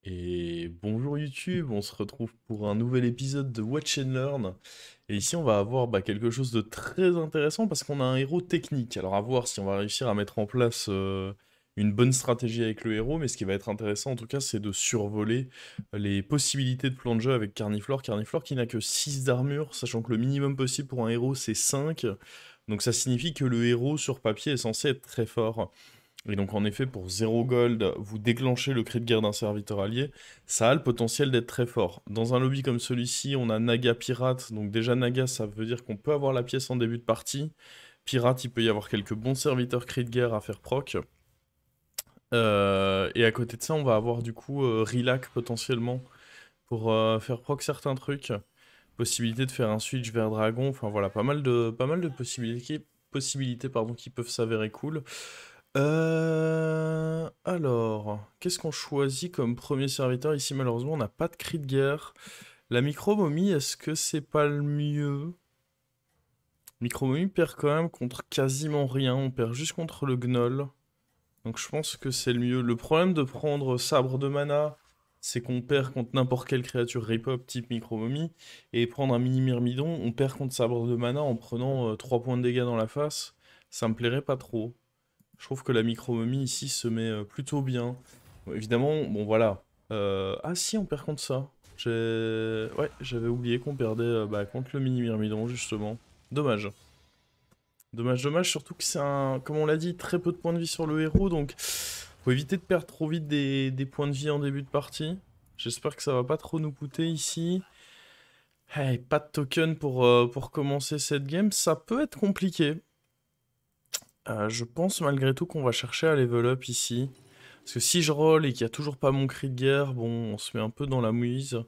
Et bonjour YouTube, on se retrouve pour un nouvel épisode de Watch and Learn. Et ici on va avoir quelque chose de très intéressant parce qu'on a un héros technique. Alors à voir si on va réussir à mettre en place une bonne stratégie avec le héros, mais ce qui va être intéressant en tout cas c'est de survoler les possibilités de plan de jeu avec Carniflore. Carniflore qui n'a que 6 d'armure, sachant que le minimum possible pour un héros c'est 5. Donc ça signifie que le héros sur papier est censé être très fort. Et donc en effet, pour 0 gold, vous déclenchez le cri de guerre d'un serviteur allié, ça a le potentiel d'être très fort. Dans un lobby comme celui-ci, on a Naga Pirate, donc déjà Naga, ça veut dire qu'on peut avoir la pièce en début de partie. Pirate, il peut y avoir quelques bons serviteurs cri de guerre à faire proc. Et à côté de ça, on va avoir du coup Rilac potentiellement pour faire proc certains trucs. Possibilité de faire un switch vers Dragon, enfin voilà, pas mal de possibilités pardon, qui peuvent s'avérer cool. Alors, qu'est-ce qu'on choisit comme premier serviteur? Ici, malheureusement, on n'a pas de cri de guerre. La micro-momie, est-ce que c'est pas le mieux? Micro-momie perd quand même contre quasiment rien. On perd juste contre le gnoll. Donc je pense que c'est le mieux. Le problème de prendre sabre de mana, c'est qu'on perd contre n'importe quelle créature rip-up type micro-momie. Et prendre un mini myrmidon, on perd contre sabre de mana en prenant 3 points de dégâts dans la face. Ça me plairait pas trop. Je trouve que la micro-momie ici se met plutôt bien. Bon, évidemment, bon voilà. Ah si, on perd contre ça. Ouais, j'avais oublié qu'on perdait contre le mini Myrmidon, justement. Dommage. Dommage, dommage, surtout que c'est un, comme on l'a dit, très peu de points de vie sur le héros, donc faut éviter de perdre trop vite des points de vie en début de partie. J'espère que ça va pas trop nous coûter ici. Hey, pas de token pour commencer cette game, ça peut être compliqué. Je pense malgré tout qu'on va chercher à level up ici. Parce que si je roll et qu'il n'y a toujours pas mon cri de guerre, bon, on se met un peu dans la mouise.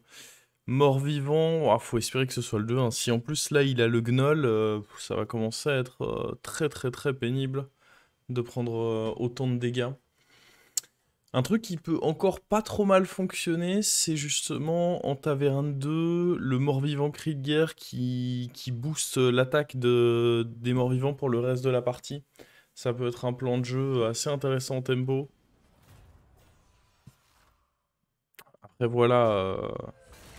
Mort-vivant, faut espérer que ce soit le 2, hein. Si en plus là il a le gnoll, ça va commencer à être très très très pénible de prendre autant de dégâts. Un truc qui peut encore pas trop mal fonctionner, c'est justement en taverne 2, le mort-vivant cri de guerre qui booste l'attaque des morts-vivants pour le reste de la partie. Ça peut être un plan de jeu assez intéressant en tempo. Après voilà,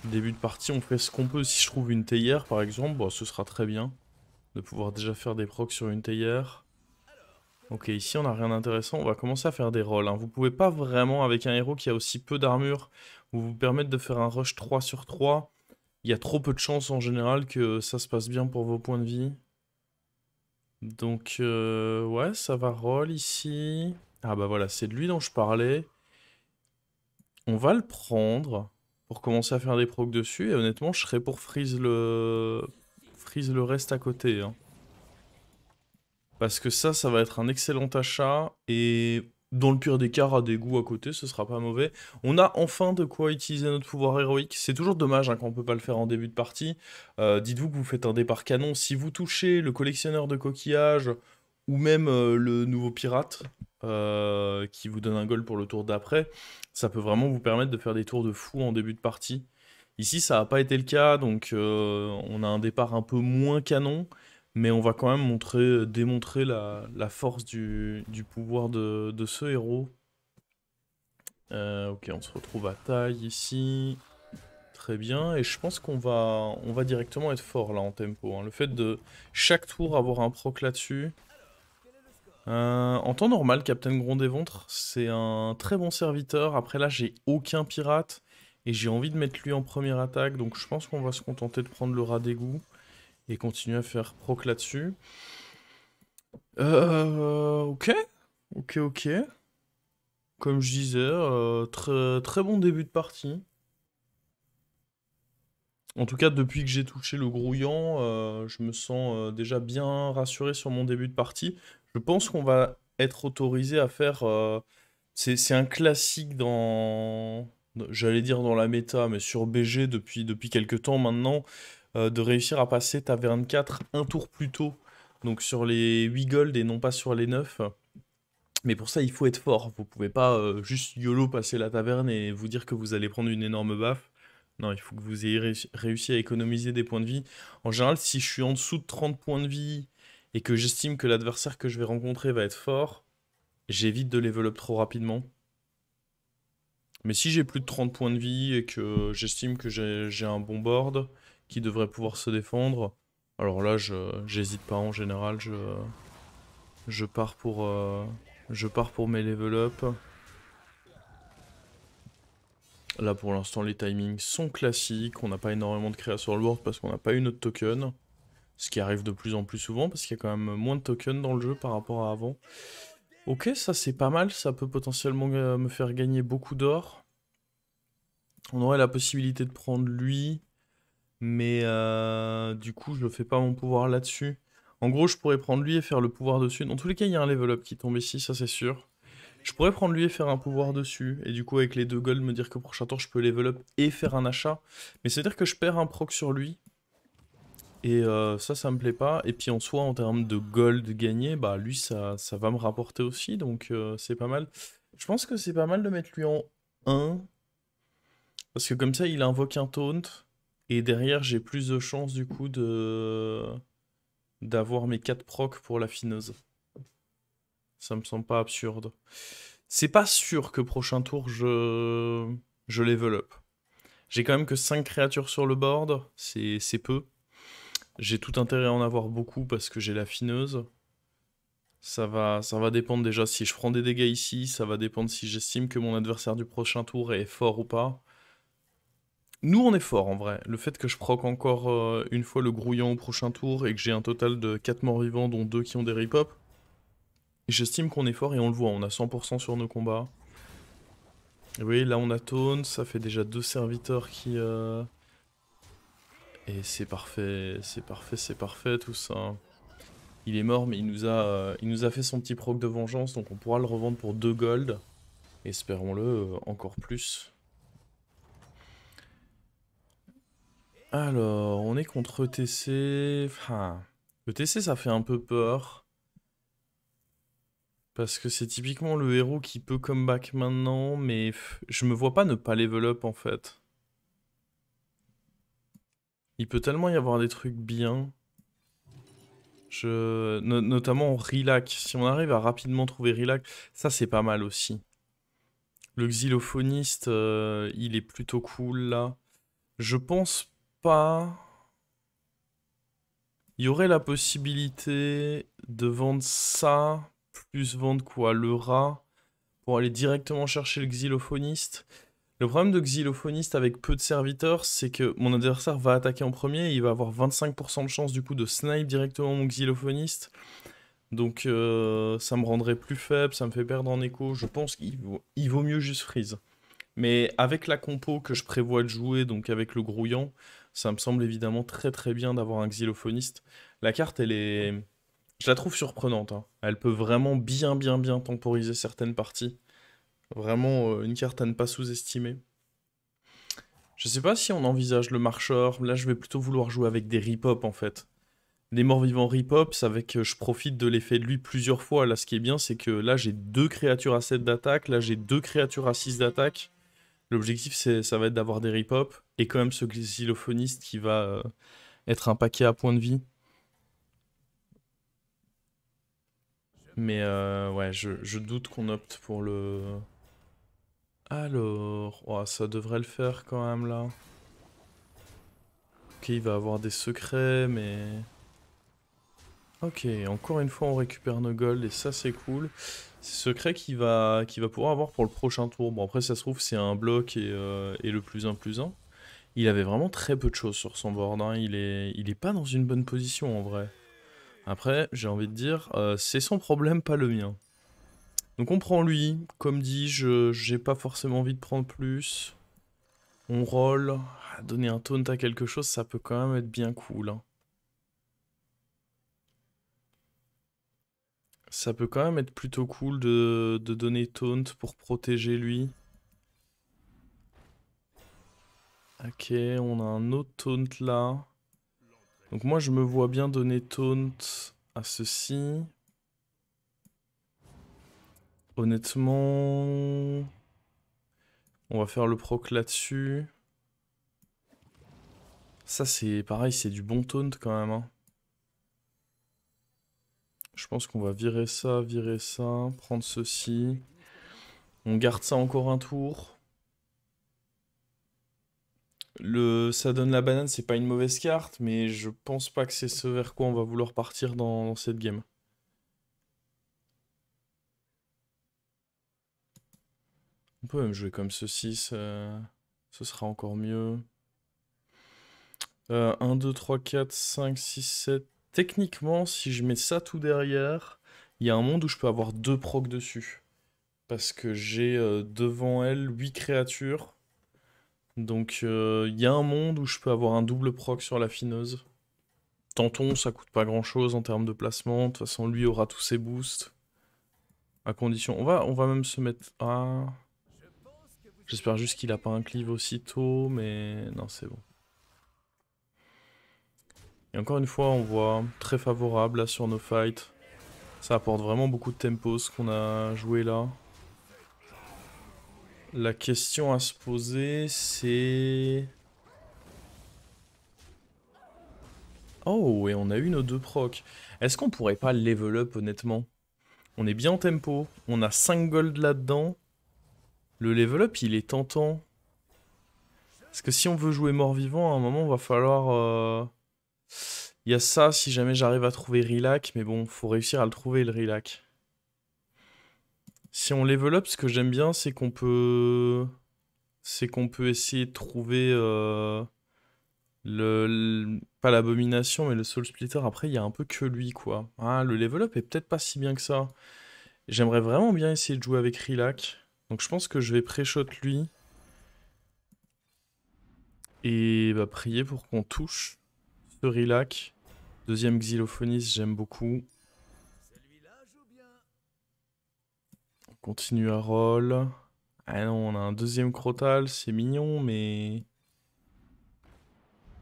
début de partie, on fait ce qu'on peut. Si je trouve une théière par exemple, bon, ce sera très bien de pouvoir déjà faire des procs sur une théière. Ok, ici on n'a rien d'intéressant, on va commencer à faire des rolls, hein. Vous pouvez pas vraiment, avec un héros qui a aussi peu d'armure, vous permettre de faire un rush 3 sur 3. Il y a trop peu de chances en général que ça se passe bien pour vos points de vie. Donc ouais, ça va roll ici. Ah bah voilà, c'est de lui dont je parlais. On va le prendre pour commencer à faire des procs dessus. Et honnêtement, je serais pour freeze le reste à côté, hein. Parce que ça va être un excellent achat. Et dans le pire des cas, à des goûts à côté, ce sera pas mauvais. On a enfin de quoi utiliser notre pouvoir héroïque. C'est toujours dommage hein, qu'on peut pas le faire en début de partie. Dites-vous que vous faites un départ canon. Si vous touchez le collectionneur de coquillages ou même le nouveau pirate qui vous donne un goal pour le tour d'après, ça peut vraiment vous permettre de faire des tours de fou en début de partie. Ici, ça n'a pas été le cas, donc on a un départ un peu moins canon, mais on va quand même démontrer la force du pouvoir de ce héros. Ok, on se retrouve à taille ici. Très bien, et je pense qu'on va directement être fort là en tempo, hein. Le fait de chaque tour avoir un proc là-dessus. En temps normal, Captain Grondéventre, c'est un très bon serviteur. Après là, j'ai aucun pirate et j'ai envie de mettre lui en première attaque, donc je pense qu'on va se contenter de prendre le rat d'égout et continuer à faire proc là-dessus. Ok, ok. Comme je disais, très, très bon début de partie. En tout cas, depuis que j'ai touché le grouillant, je me sens déjà bien rassuré sur mon début de partie. Je pense qu'on va être autorisé à faire. C'est un classique j'allais dire dans la méta, mais sur BG depuis quelques temps maintenant, de réussir à passer taverne 4 un tour plus tôt. Donc sur les 8 gold et non pas sur les 9. Mais pour ça, il faut être fort. Vous pouvez pas juste YOLO passer la taverne et vous dire que vous allez prendre une énorme baffe. Non, il faut que vous ayez réussi à économiser des points de vie. En général, si je suis en dessous de 30 points de vie et que j'estime que l'adversaire que je vais rencontrer va être fort, j'évite de level up trop rapidement. Mais si j'ai plus de 30 points de vie et que j'estime que j'ai un bon board qui devrait pouvoir se défendre, alors là, j'hésite pas en général, je pars pour, je pars pour mes level up. Là, pour l'instant, les timings sont classiques. On n'a pas énormément de créa sur le board parce qu'on n'a pas eu notre token. Ce qui arrive de plus en plus souvent parce qu'il y a quand même moins de tokens dans le jeu par rapport à avant. Ok, ça c'est pas mal. Ça peut potentiellement me faire gagner beaucoup d'or. On aurait la possibilité de prendre lui. Mais du coup, je fais pas mon pouvoir là-dessus. En gros, je pourrais prendre lui et faire le pouvoir dessus. Dans tous les cas, il y a un level up qui tombe ici, ça c'est sûr. Je pourrais prendre lui et faire un pouvoir dessus. Et du coup, avec les 2 gold, me dire que prochain tour, je peux level up et faire un achat. Mais c'est-à-dire que je perds un proc sur lui. Et ça me plaît pas. Et puis en soi, en termes de gold gagné, bah lui, ça va me rapporter aussi. Donc c'est pas mal. Je pense que c'est pas mal de mettre lui en 1. Parce que comme ça, il invoque un taunt. Et derrière, j'ai plus de chances du coup d'avoir mes 4 procs pour la fineuse. Ça me semble pas absurde. C'est pas sûr que prochain tour, je level up. J'ai quand même que 5 créatures sur le board. C'est peu. J'ai tout intérêt à en avoir beaucoup parce que j'ai la fineuse. Ça va dépendre déjà si je prends des dégâts ici. Ça va dépendre si j'estime que mon adversaire du prochain tour est fort ou pas. Nous, on est fort en vrai. Le fait que je proc encore une fois le grouillant au prochain tour et que j'ai un total de 4 morts vivants, dont 2 qui ont des rip-hop, j'estime qu'on est fort et on le voit, on a 100% sur nos combats. Et oui, là on a Taunt, ça fait déjà 2 serviteurs qui... Et c'est parfait, c'est parfait, c'est parfait tout ça. Il est mort, mais il nous a fait son petit proc de vengeance, donc on pourra le revendre pour 2 gold. Espérons-le, encore plus. Alors, on est contre ETC. Enfin, ETC, ça fait un peu peur. Parce que c'est typiquement le héros qui peut comeback maintenant, mais je me vois pas ne pas level up en fait. Il peut tellement y avoir des trucs bien. Notamment Relac. Si on arrive à rapidement trouver Relac, ça c'est pas mal aussi. Le xylophoniste, il est plutôt cool là. Je pense pas. Il y aurait la possibilité de vendre ça, plus vendre quoi? Le rat, pour aller directement chercher le xylophoniste. Le problème de xylophoniste avec peu de serviteurs, c'est que mon adversaire va attaquer en premier et il va avoir 25% de chance du coup de snipe directement mon xylophoniste. Donc ça me rendrait plus faible, ça me fait perdre en écho. Je pense qu'il vaut mieux juste freeze. Mais avec la compo que je prévois de jouer, donc avec le grouillant, ça me semble évidemment très très bien d'avoir un xylophoniste. La carte, elle est... Je la trouve surprenante, hein. Elle peut vraiment bien temporiser certaines parties. Vraiment une carte à ne pas sous-estimer. Je sais pas si on envisage le marcheur. Là, je vais plutôt vouloir jouer avec des rip-hop en fait. Les morts-vivants rip-hop, c'est avec je profite de l'effet de lui plusieurs fois. Là, ce qui est bien, c'est que là, j'ai 2 créatures à 7 d'attaque. Là, j'ai 2 créatures à 6 d'attaque. L'objectif, ça va être d'avoir des rip-hop. Et quand même ce xylophoniste qui va être un paquet à points de vie. Mais ouais, je doute qu'on opte pour le... Alors... Oh, ça devrait le faire quand même là. Ok, il va avoir des secrets, mais... Ok, encore une fois on récupère nos gold et ça c'est cool. C'est secret qu'il va pouvoir avoir pour le prochain tour. Bon après ça se trouve c'est un bloc et le plus un plus un. Il avait vraiment très peu de choses sur son board, hein. Il est pas dans une bonne position en vrai. Après j'ai envie de dire c'est son problème pas le mien. Donc on prend lui, comme dit j'ai pas forcément envie de prendre plus. On roll, donner un taunt à quelque chose ça peut quand même être bien cool, hein. Ça peut quand même être plutôt cool de donner taunt pour protéger lui. Ok, on a un autre taunt là. Donc moi je me vois bien donner taunt à ceci. Honnêtement, on va faire le proc là-dessus. Ça c'est pareil, c'est du bon taunt quand même, hein. Je pense qu'on va virer ça, prendre ceci. On garde ça encore un tour. Ça donne la banane, c'est pas une mauvaise carte, mais je pense pas que c'est ce vers quoi on va vouloir partir dans cette game. On peut même jouer comme ceci, ce sera encore mieux. 1, 2, 3, 4, 5, 6, 7. Techniquement, si je mets ça tout derrière, il y a un monde où je peux avoir 2 procs dessus. Parce que j'ai devant elle 8 créatures. Donc il y a un monde où je peux avoir un double proc sur la fineuse. Tentons, ça coûte pas grand chose en termes de placement. De toute façon, lui aura tous ses boosts. À condition. On va même se mettre. Ah. J'espère juste qu'il a pas un cleave aussitôt, mais non, c'est bon. Et encore une fois, on voit très favorable là sur nos fights. Ça apporte vraiment beaucoup de tempo ce qu'on a joué là. La question à se poser, c'est... Oh, et on a eu nos 2 procs. Est-ce qu'on pourrait pas level up honnêtement? On est bien en tempo, on a 5 gold là-dedans. Le level up, il est tentant. Parce que si on veut jouer mort-vivant, à un moment, va falloir... Il y a ça si jamais j'arrive à trouver Rilac, mais bon, faut réussir à le trouver le Rilac. Si on level up, ce que j'aime bien, c'est qu'on peut... essayer de trouver... Pas l'abomination, mais le Soul Splitter. Après, il y a un peu que lui, quoi. Ah, le level up est peut-être pas si bien que ça. J'aimerais vraiment bien essayer de jouer avec Rilac. Donc je pense que je vais pré-shot lui. Et bah, prier pour qu'on touche ce Rilac. Deuxième Xylophoniste, j'aime beaucoup. On continue à roll. Ah non, on a un deuxième Crotal, c'est mignon, mais...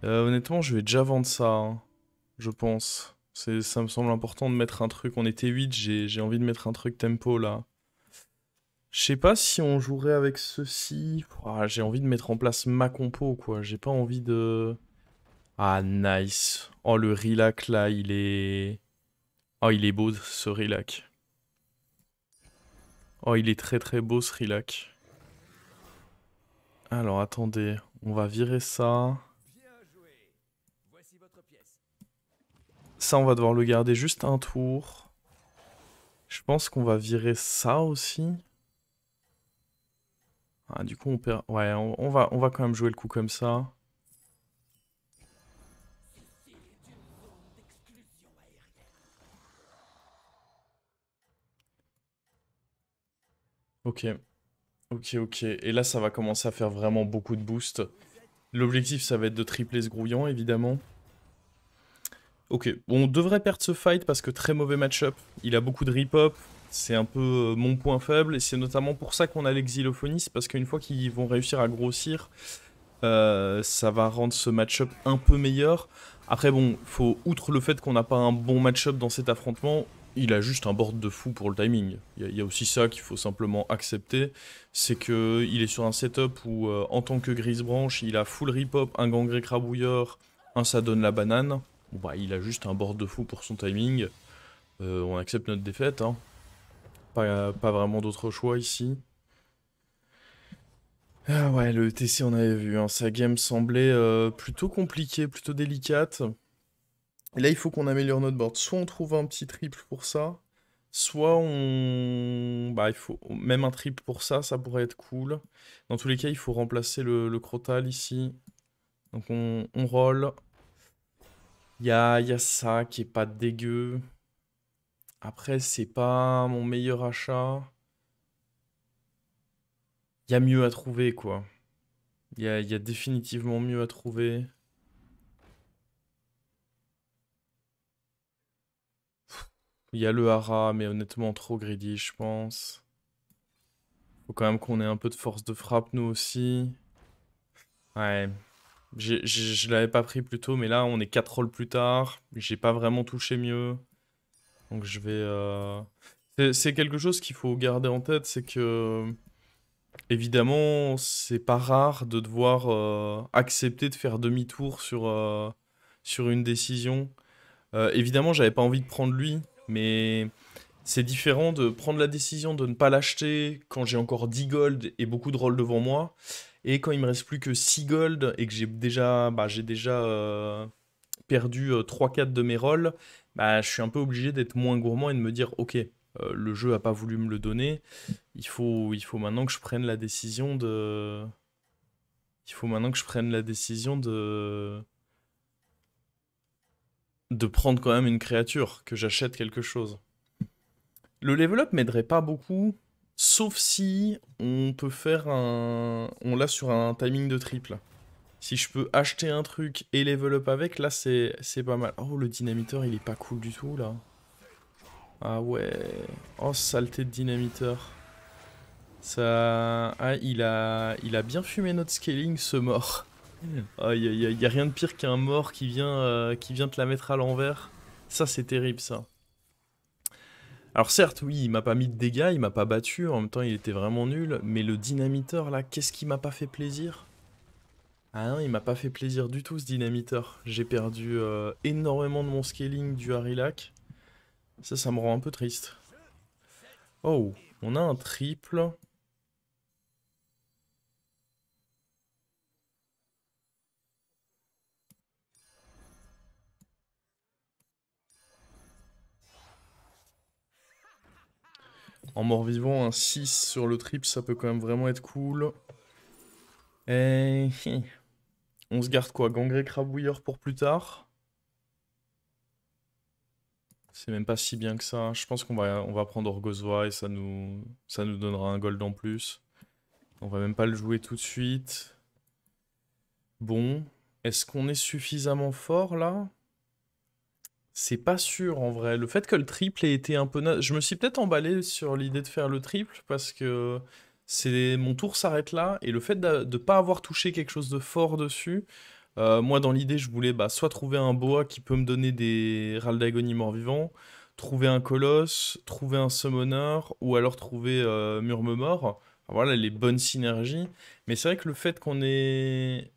honnêtement, je vais déjà vendre ça, hein, je pense. Ça me semble important de mettre un truc. On était 8, j'ai envie de mettre un truc tempo là. Je sais pas si on jouerait avec ceci. Ouah, j'ai envie de mettre en place ma compo, quoi. J'ai pas envie de... Ah, nice. Oh, le Rilac, là, il est... Oh, il est beau, ce Rilac. Oh, il est très très beau, ce Rilac. Alors, attendez. On va virer ça. Ça, on va devoir le garder juste un tour. Je pense qu'on va virer ça aussi. Ah, du coup, on perd... Ouais, on va quand même jouer le coup comme ça. Ok. Ok, ok. Et là, ça va commencer à faire vraiment beaucoup de boost. L'objectif, ça va être de tripler ce grouillon, évidemment. Ok, bon, on devrait perdre ce fight parce que très mauvais match-up. Il a beaucoup de rip-hop, c'est un peu mon point faible. Et c'est notamment pour ça qu'on a les xylophonistes, parce qu'une fois qu'ils vont réussir à grossir, ça va rendre ce match-up un peu meilleur. Après, bon, faut, outre le fait qu'on n'a pas un bon match-up dans cet affrontement, il a juste un board de fou pour le timing. Il y a aussi ça qu'il faut simplement accepter, c'est qu'il est sur un setup où, en tant que Grisebranche, il a full rip-hop, un gangré crabouilleur, un ça donne la banane. Bon, bah, il a juste un board de fou pour son timing. On accepte notre défaite, hein. Pas vraiment d'autre choix ici. Ah ouais, le TC on avait vu, hein, sa game semblait plutôt compliquée, plutôt délicate. Et là il faut qu'on améliore notre board. Soit on trouve un petit triple pour ça, soit on... Bah il faut... Même un triple pour ça, ça pourrait être cool. Dans tous les cas, il faut remplacer le Crotal ici. Donc on roll. Il y a ça qui est pas dégueu. Après, c'est pas mon meilleur achat. Il y a mieux à trouver, quoi. Il y a définitivement mieux à trouver. Il y a le hara, mais honnêtement trop greedy, je pense. Faut quand même qu'on ait un peu de force de frappe, nous aussi. Ouais. Je l'avais pas pris plus tôt, mais là, on est 4 rolls plus tard. J'ai pas vraiment touché mieux. Donc je vais... C'est quelque chose qu'il faut garder en tête, c'est que... Évidemment, c'est pas rare de devoir accepter de faire demi-tour sur une décision. Évidemment, j'avais pas envie de prendre lui, mais c'est différent de prendre la décision de ne pas l'acheter quand j'ai encore 10 gold et beaucoup de rolls devant moi, Et quand il me reste plus que 6 gold et que j'ai déjà perdu 3-4 de mes rolls, bah, je suis un peu obligé d'être moins gourmand et de me dire, ok, le jeu a pas voulu me le donner, il faut maintenant que je prenne la décision de... Il faut maintenant que je prenne la décision de prendre quand même une créature, que j'achète quelque chose. Le level up m'aiderait pas beaucoup, sauf si on peut faire un... On l'a sur un timing de triple. Si je peux acheter un truc et level up avec, là c'est pas mal. Oh, le dynamiteur, il est pas cool du tout, là. Ah ouais. Oh, saleté de dynamiteur. Ça... Ah, il a bien fumé notre scaling, ce mort. Ah, y a rien de pire qu'un mort qui vient te la mettre à l'envers. Ça, c'est terrible, ça. Alors certes, oui, il m'a pas mis de dégâts, il m'a pas battu, en même temps il était vraiment nul, mais le dynamiteur là, qu'est-ce qui m'a pas fait plaisir? Ah non, il m'a pas fait plaisir du tout ce dynamiteur. J'ai perdu énormément de mon scaling du Harilac. Ça me rend un peu triste. Oh, on a un triple. En mort-vivant, un 6 sur le triple, ça peut quand même vraiment être cool. Et... On se garde quoi? Gangrel Crabouilleur pour plus tard? C'est même pas si bien que ça. Je pense on va prendre Orgozwa et ça nous donnera un gold en plus. On va même pas le jouer tout de suite. Bon, est-ce qu'on est suffisamment fort là? C'est pas sûr en vrai. Le fait que le triple ait été un peu... Je me suis peut-être emballé sur l'idée de faire le triple parce que mon tour s'arrête là et le fait de pas avoir touché quelque chose de fort dessus, moi dans l'idée je voulais bah, soit trouver un boa qui peut me donner des râles d'agonie mort-vivant, trouver un colosse, trouver un summoner ou alors trouver Murmemort. Enfin, voilà les bonnes synergies. Mais c'est vrai que le fait qu'on ait...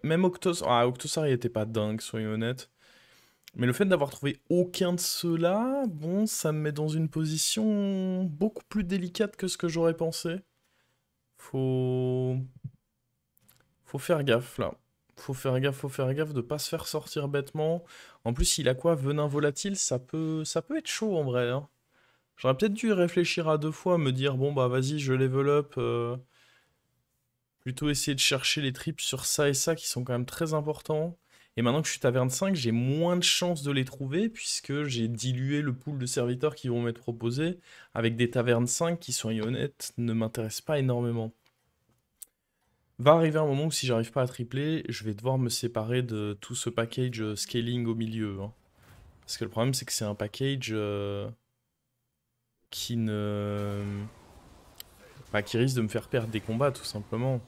Même Octosar il était pas dingue, soyons honnêtes. Mais le fait d'avoir trouvé aucun de ceux-là, bon, ça me met dans une position beaucoup plus délicate que ce que j'aurais pensé. Faut... Faut faire gaffe, là. Faut faire gaffe de pas se faire sortir bêtement. En plus, il a quoi? Venin volatile, ça peut être chaud en vrai, hein. J'aurais peut-être dû y réfléchir à deux fois, me dire, bon bah vas-y, je level up. Plutôt essayer de chercher les trips sur ça et ça qui sont quand même très importants. Et maintenant que je suis taverne 5, j'ai moins de chances de les trouver puisque j'ai dilué le pool de serviteurs qui vont m'être proposés avec des tavernes 5 qui, soyons honnêtes, ne m'intéressent pas énormément. Va arriver un moment où si j'arrive pas à tripler, je vais devoir me séparer de tout ce package scaling au milieu, hein. Parce que le problème c'est que c'est un package qui ne... Bah, qui risque de me faire perdre des combats tout simplement.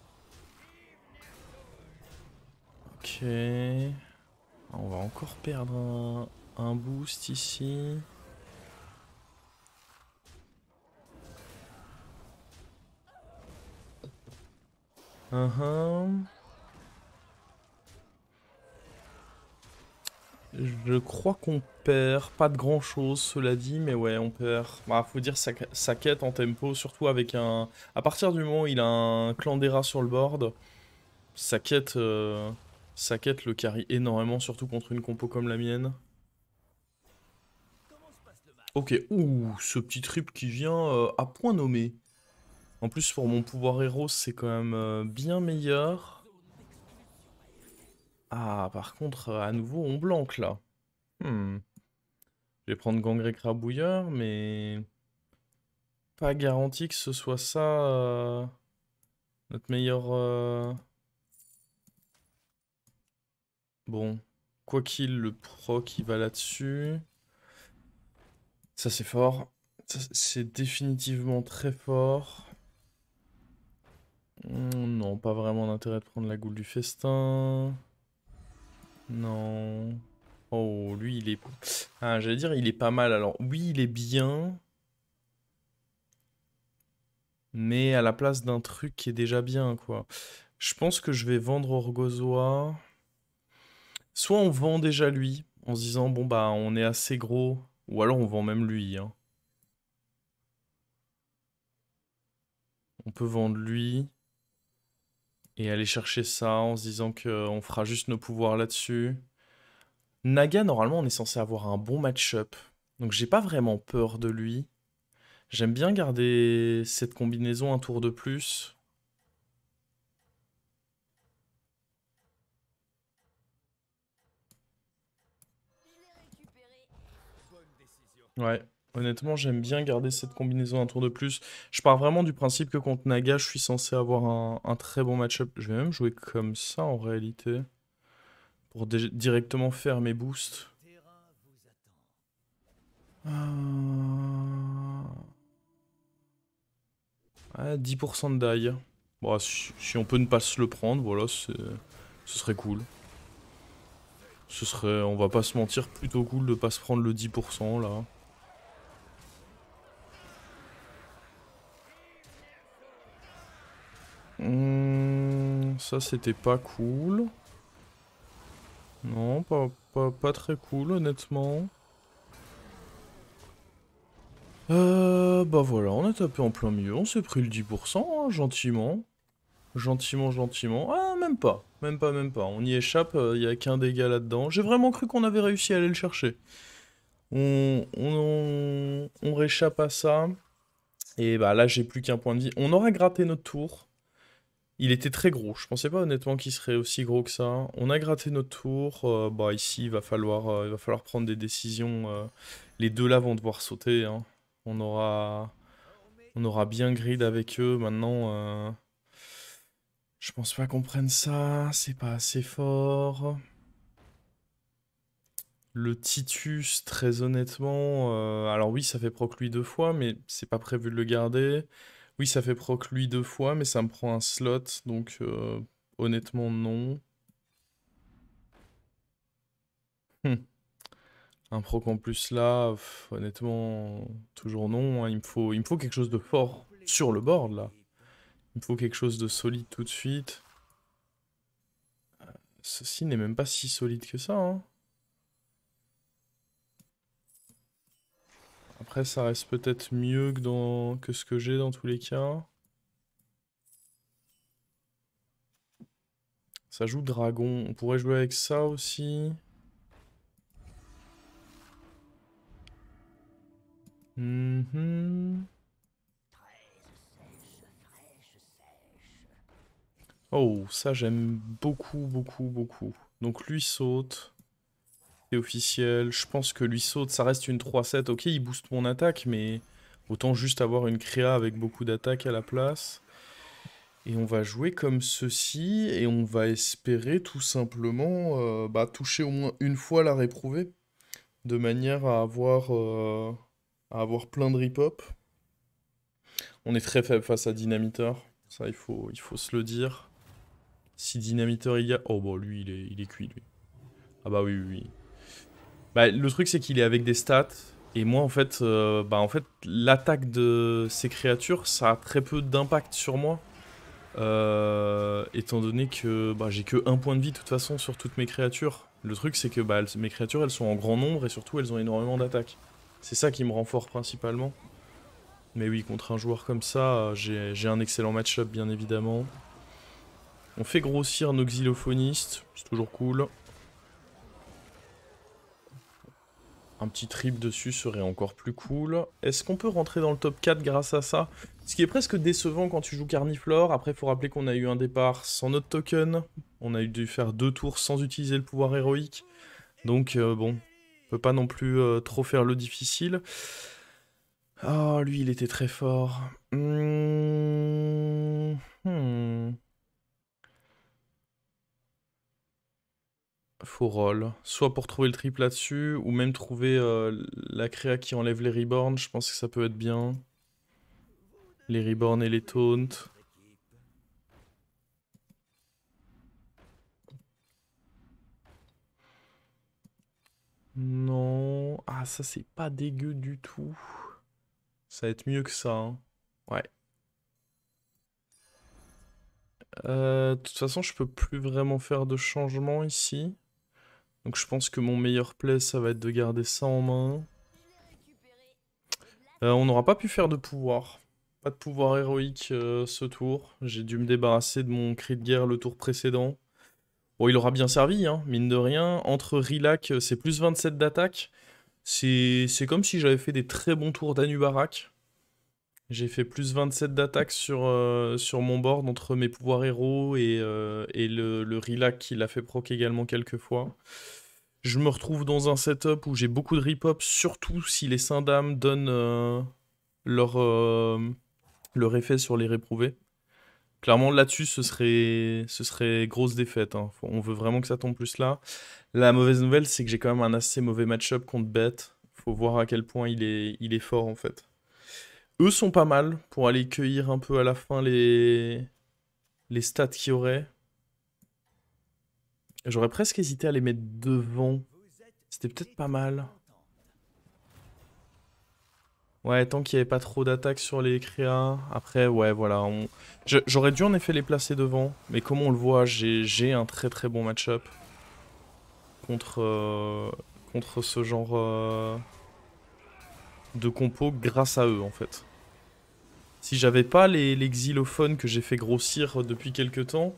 Ok. On va encore perdre un boost ici. Uhum. Je crois qu'on perd. Pas de grand chose, cela dit, mais ouais, on perd. Bah, faut dire sa quête en tempo, surtout avec un. À partir du moment où il a un clan des rats sur le board, sa quête, sa quête le carry énormément, surtout contre une compo comme la mienne. Ok, ouh, ce petit trip qui vient à point nommé. En plus, pour mon pouvoir héros, c'est quand même bien meilleur. Ah, par contre, à nouveau, on blanque là. Hmm. Je vais prendre Gangrel Crabouilleur, mais pas garanti que ce soit ça notre meilleur. Bon, quoi qu'il, le proc il va là-dessus. Ça c'est fort. C'est définitivement très fort. Non, pas vraiment d'intérêt de prendre la goule du festin. Non. Oh, lui il est. Ah, j'allais dire il est pas mal. Alors, oui, il est bien. Mais à la place d'un truc qui est déjà bien, quoi. Je pense que je vais vendre Orgozoa. Soit on vend déjà lui, en se disant, bon bah on est assez gros, ou alors on vend même lui, hein. On peut vendre lui. Et aller chercher ça en se disant qu'on fera juste nos pouvoirs là-dessus. Naga, normalement, on est censé avoir un bon match-up. Donc j'ai pas vraiment peur de lui. J'aime bien garder cette combinaison un tour de plus. Ouais, honnêtement, j'aime bien garder cette combinaison un tour de plus. Je pars vraiment du principe que contre Naga, je suis censé avoir un très bon match-up. Je vais même jouer comme ça en réalité. Pour directement faire mes boosts. Ah, 10% de die. Bon, si on peut ne pas se le prendre, voilà, ce serait cool. Ce serait, on va pas se mentir, plutôt cool de pas se prendre le 10% là. Ça c'était pas cool. Non, pas très cool honnêtement. Bah voilà, on a tapé en plein milieu, on s'est pris le 10%, hein, gentiment. Gentiment. Ah, même pas. Même pas. On y échappe, il y a qu'un dégât là-dedans. J'ai vraiment cru qu'on avait réussi à aller le chercher. On réchappe à ça. Et bah là, j'ai plus qu'un point de vie. On aura gratté notre tour. Il était très gros. Je pensais pas honnêtement qu'il serait aussi gros que ça. On a gratté notre tour. Bah ici, il va falloir prendre des décisions. Les deux là vont devoir sauter, hein. On aura, on aura bien grid avec eux. Maintenant, je pense pas qu'on prenne ça. C'est pas assez fort. Le Titus, très honnêtement, alors oui, ça fait proc lui 2 fois, mais c'est pas prévu de le garder. Oui, ça fait proc lui 2 fois, mais ça me prend un slot, donc honnêtement, non. Hum. Un proc en plus là, honnêtement, toujours non, hein. Il me faut quelque chose de fort sur le board là. Il me faut quelque chose de solide tout de suite. Ceci n'est même pas si solide que ça, hein. Après, ça reste peut-être mieux que ce que j'ai dans tous les cas. Ça joue dragon. On pourrait jouer avec ça aussi. Mhm. Oh, ça j'aime beaucoup. Donc lui saute. C'est officiel. Je pense que lui saute. Ça reste une 3-7. Ok, il booste mon attaque, mais autant juste avoir une créa avec beaucoup d'attaque à la place. Et on va jouer comme ceci. Et on va espérer tout simplement bah, toucher au moins une fois la réprouvée. De manière à avoir plein de rip-hop. On est très faible face à Dynamiteur. Ça, il faut se le dire. Si Dynamiteur il y a... Oh bah lui, il est cuit, lui. Ah bah oui. Bah, le truc, c'est qu'il est avec des stats. Et moi, en fait, l'attaque de ces créatures, ça a très peu d'impact sur moi. Étant donné que bah, j'ai que 1 point de vie, de toute façon, sur toutes mes créatures. Le truc, c'est que bah, mes créatures, elles sont en grand nombre et surtout, elles ont énormément d'attaque. C'est ça qui me rend fort principalement. Mais oui, contre un joueur comme ça, j'ai un excellent match-up, bien évidemment. On fait grossir nos xylophonistes, c'est toujours cool. Un petit trip dessus serait encore plus cool. Est-ce qu'on peut rentrer dans le top 4 grâce à ça? Ce qui est presque décevant quand tu joues Carniflore. Après, il faut rappeler qu'on a eu un départ sans notre token. On a dû faire 2 tours sans utiliser le pouvoir héroïque. Donc, bon, on peut pas non plus trop faire le difficile. Oh, lui, il était très fort. Faut roll. Soit pour trouver le triple là-dessus, ou même trouver la créa qui enlève les reborns. Je pense que ça peut être bien. Les reborns et les taunts. Non. Ah, ça, c'est pas dégueu du tout. Ça va être mieux que ça, hein. Ouais. De toute façon, je peux plus vraiment faire de changement ici. Donc je pense que mon meilleur play, ça va être de garder ça en main. On n'aura pas pu faire de pouvoir. Pas de pouvoir héroïque ce tour. J'ai dû me débarrasser de mon cri de guerre le tour précédent. Bon, il aura bien servi, hein, mine de rien. Entre Rilac, c'est plus 27 d'attaque. C'est comme si j'avais fait des très bons tours d'Anubarak. J'ai fait plus 27 d'attaque sur mon board entre mes pouvoirs héros et le Rilac qui l'a fait proc également quelques fois. Je me retrouve dans un setup où j'ai beaucoup de rip-hop, surtout si les Syndam donnent leur, leur effet sur les réprouvés. Clairement, là-dessus, ce serait grosse défaite, hein. On veut vraiment que ça tombe plus là. La mauvaise nouvelle, c'est que j'ai quand même un assez mauvais match-up contre Bet. Faut voir à quel point il est fort, en fait. Eux sont pas mal pour aller cueillir un peu à la fin les stats qu'il y aurait. J'aurais presque hésité à les mettre devant. C'était peut-être pas mal. Ouais, tant qu'il n'y avait pas trop d'attaques sur les créas. Après, ouais, voilà. J'aurais dû en effet les placer devant. Mais comme on le voit, j'ai un très très bon match-up contre ce genre de compo grâce à eux, en fait. Si j'avais pas les xylophones que j'ai fait grossir depuis quelques temps,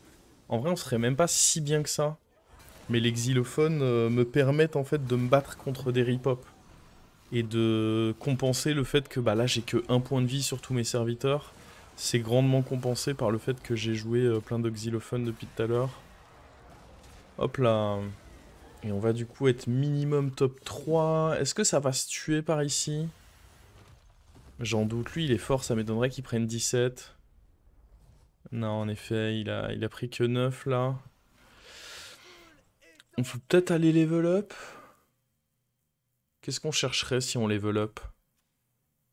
en vrai, on serait même pas si bien que ça. Mais les xylophones me permettent en fait de me battre contre des rip-hop. Et de compenser le fait que bah là j'ai que 1 point de vie sur tous mes serviteurs. C'est grandement compensé par le fait que j'ai joué plein de xylophones depuis tout à l'heure. Hop là. Et on va du coup être minimum top 3. Est-ce que ça va se tuer par ici? J'en doute. Lui il est fort, ça m'étonnerait qu'il prenne 17. Non, en effet, il a pris que 9 là. On peut peut-être aller level up. Qu'est-ce qu'on chercherait si on level up?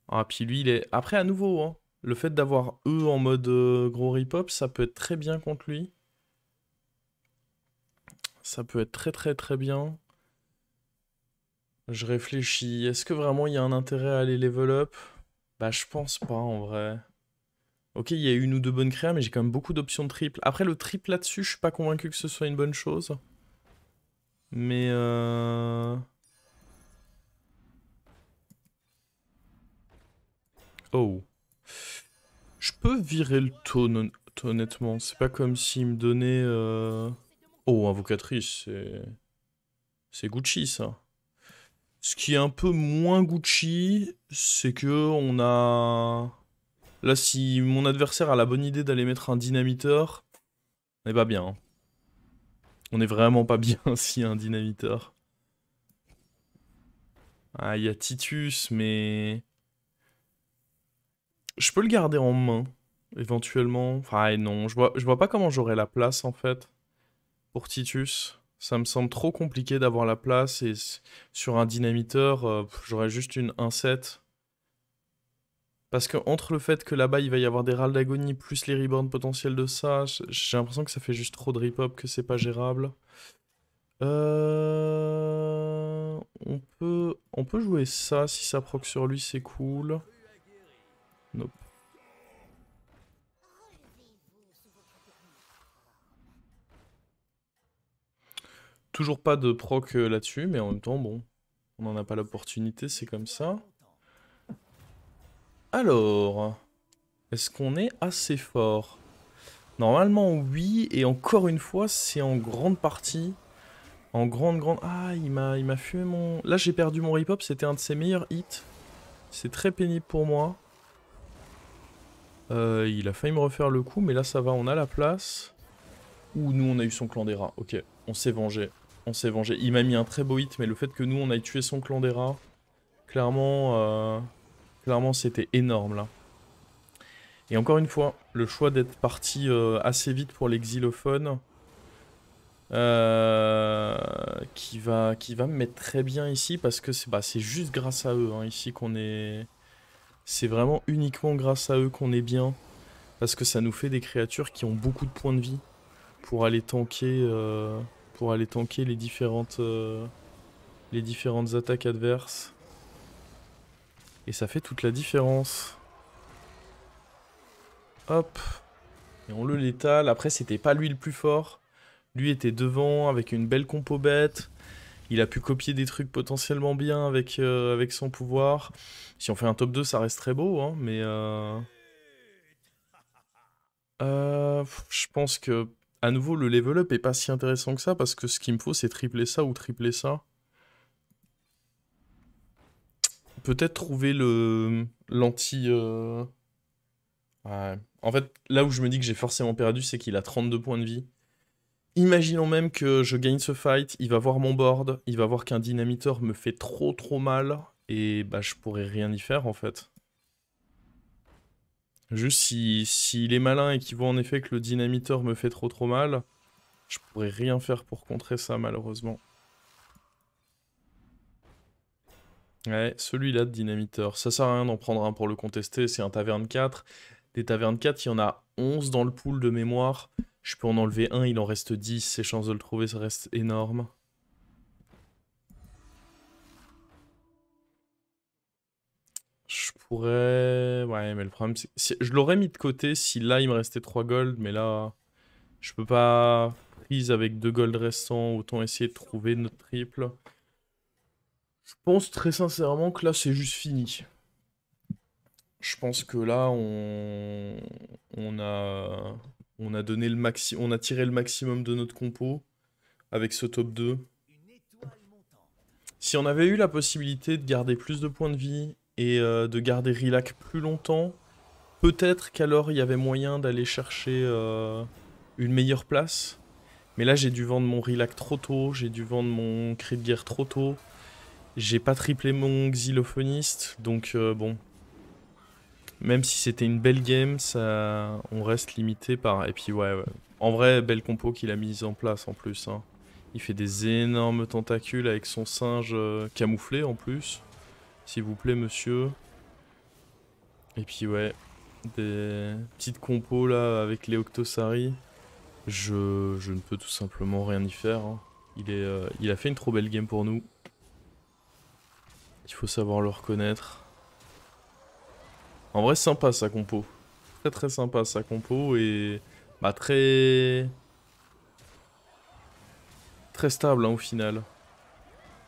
Ah, puis lui, il est... Après, à nouveau, hein, le fait d'avoir eux en mode gros rip-hop, ça peut être très bien contre lui. Ça peut être très très très bien. Je réfléchis. Est-ce que vraiment il y a un intérêt à aller level up? Bah, je pense pas, en vrai. Ok, il y a une ou deux bonnes créas, mais j'ai quand même beaucoup d'options de triple. Après, le triple là-dessus, je suis pas convaincu que ce soit une bonne chose. Mais oh. Je peux virer le taunt, honnêtement. C'est pas comme s'il me donnait... Oh, invocatrice, c'est Gucci, ça. Ce qui est un peu moins Gucci, c'est que on a... Là, si mon adversaire a la bonne idée d'aller mettre un dynamiteur, on est pas bien, hein. On est vraiment pas bien s'il y a un dynamiteur. Ah, il y a Titus, mais... Je peux le garder en main, éventuellement. Enfin, non, je vois pas comment j'aurais la place, en fait, pour Titus. Ça me semble trop compliqué d'avoir la place, et sur un dynamiteur, j'aurais juste une 1-7. Parce que entre le fait que là-bas il va y avoir des râles d'agonie plus les reborns potentiels de ça, j'ai l'impression que ça fait juste trop de rip-hop, que c'est pas gérable. On peut jouer ça, si ça proc sur lui c'est cool. Nope. Toujours pas de proc là-dessus, mais en même temps, bon, on n'en a pas l'opportunité, c'est comme ça. Alors, est-ce qu'on est assez fort? Normalement oui, et encore une fois, c'est en grande partie. En grande... Ah, il m'a fumé mon... Là, j'ai perdu mon rip-hop, c'était un de ses meilleurs hits. C'est très pénible pour moi. Il a failli me refaire le coup, mais là, ça va, on a la place. Ouh, nous, on a eu son clan des rats. Ok, on s'est vengé. On s'est vengé. Il m'a mis un très beau hit, mais le fait que nous, on aille tué son clan des rats, clairement, c'était énorme, là. Et encore une fois, le choix d'être parti assez vite pour les xylophones... qui va me mettre très bien ici parce que c'est juste grâce à eux hein, ici qu'on est... C'est vraiment uniquement grâce à eux qu'on est bien. Parce que ça nous fait des créatures qui ont beaucoup de points de vie pour aller tanker les différentes attaques adverses. Et ça fait toute la différence. Hop. Et on le létale. Après, c'était pas lui le plus fort. Lui était devant avec une belle compo bête. Il a pu copier des trucs potentiellement bien avec son pouvoir. Si on fait un top 2, ça reste très beau, hein, mais Je pense que, à nouveau, le level up est pas si intéressant que ça, parce que ce qu'il me faut, c'est tripler ça ou tripler ça. Peut-être trouver l'anti... Ouais. En fait, là où je me dis que j'ai forcément perdu, c'est qu'il a 32 points de vie. Imaginons même que je gagne ce fight, il va voir mon board, il va voir qu'un dynamiteur me fait trop mal, et bah je pourrais rien y faire en fait. Juste s'il est malin et qu'il voit en effet que le dynamiteur me fait trop mal, je pourrais rien faire pour contrer ça malheureusement. Ouais, celui-là de dynamiteur, ça sert à rien d'en prendre un pour le contester, c'est un taverne 4. Des tavernes 4, il y en a 11 dans le pool de mémoire. Je peux en enlever un, il en reste 10, ses chances de le trouver, ça reste énorme. Je pourrais... Ouais, mais le problème, c'est... Je l'aurais mis de côté si là, il me restait 3 gold, mais là... Je peux pas freeze avec 2 gold restants, autant essayer de trouver notre triple. Je pense très sincèrement que là, c'est juste fini. Je pense que là, on a donné le maxi... on a tiré le maximum de notre compo avec ce top 2. Si on avait eu la possibilité de garder plus de points de vie et de garder Rilac plus longtemps, peut-être qu'alors il y avait moyen d'aller chercher une meilleure place. Mais là, j'ai dû vendre mon Rilac trop tôt, j'ai dû vendre mon cri de guerre trop tôt. J'ai pas triplé mon xylophoniste, donc bon. Même si c'était une belle game, ça, on reste limité par... Et puis ouais. En vrai, belle compo qu'il a mise en place en plus, hein. Il fait des énormes tentacules avec son singe camouflé en plus. S'il vous plaît, monsieur. Et puis ouais, des petites compos là avec les Octosari. Je ne peux tout simplement rien y faire, hein. Il a fait une trop belle game pour nous. Il faut savoir le reconnaître. En vrai, sympa sa compo. Très sympa sa compo et bah très stable hein, au final.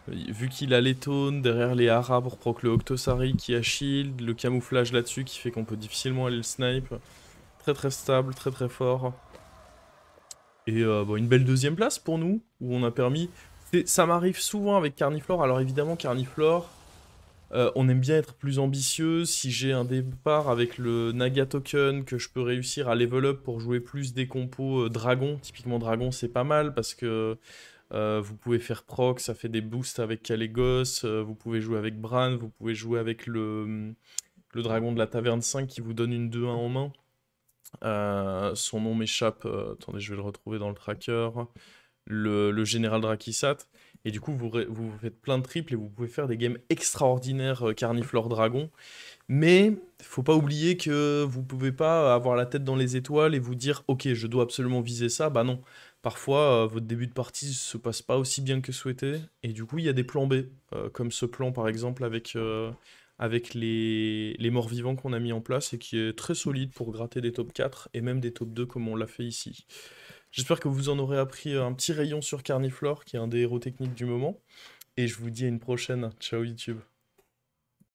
Vu qu'il a les taunes derrière les haras pour proc le Octosari qui a shield, le camouflage là-dessus qui fait qu'on peut difficilement aller le snipe. Très stable, très fort. Et bon, une belle deuxième place pour nous, où on a permis... Ça m'arrive souvent avec Carniflore, alors évidemment Carniflore, on aime bien être plus ambitieux. Si j'ai un départ avec le Naga Token, que je peux réussir à level up pour jouer plus des compos Dragon, typiquement Dragon c'est pas mal parce que vous pouvez faire proc, ça fait des boosts avec Kalégos, vous pouvez jouer avec Bran, vous pouvez jouer avec le Dragon de la Taverne 5 qui vous donne une 2-1 en main. Son nom m'échappe, attendez je vais le retrouver dans le tracker, le général Drakisat, et du coup vous faites plein de triples et vous pouvez faire des games extraordinaires Carniflore Dragon, mais faut pas oublier que vous pouvez pas avoir la tête dans les étoiles et vous dire ok je dois absolument viser ça, bah non, parfois votre début de partie se passe pas aussi bien que souhaité, et du coup il y a des plans B, comme ce plan par exemple avec les morts-vivants qu'on a mis en place et qui est très solide pour gratter des top 4 et même des top 2 comme on l'a fait ici. J'espère que vous en aurez appris un petit rayon sur Carniflore, qui est un des héros techniques du moment. Et je vous dis à une prochaine. Ciao YouTube.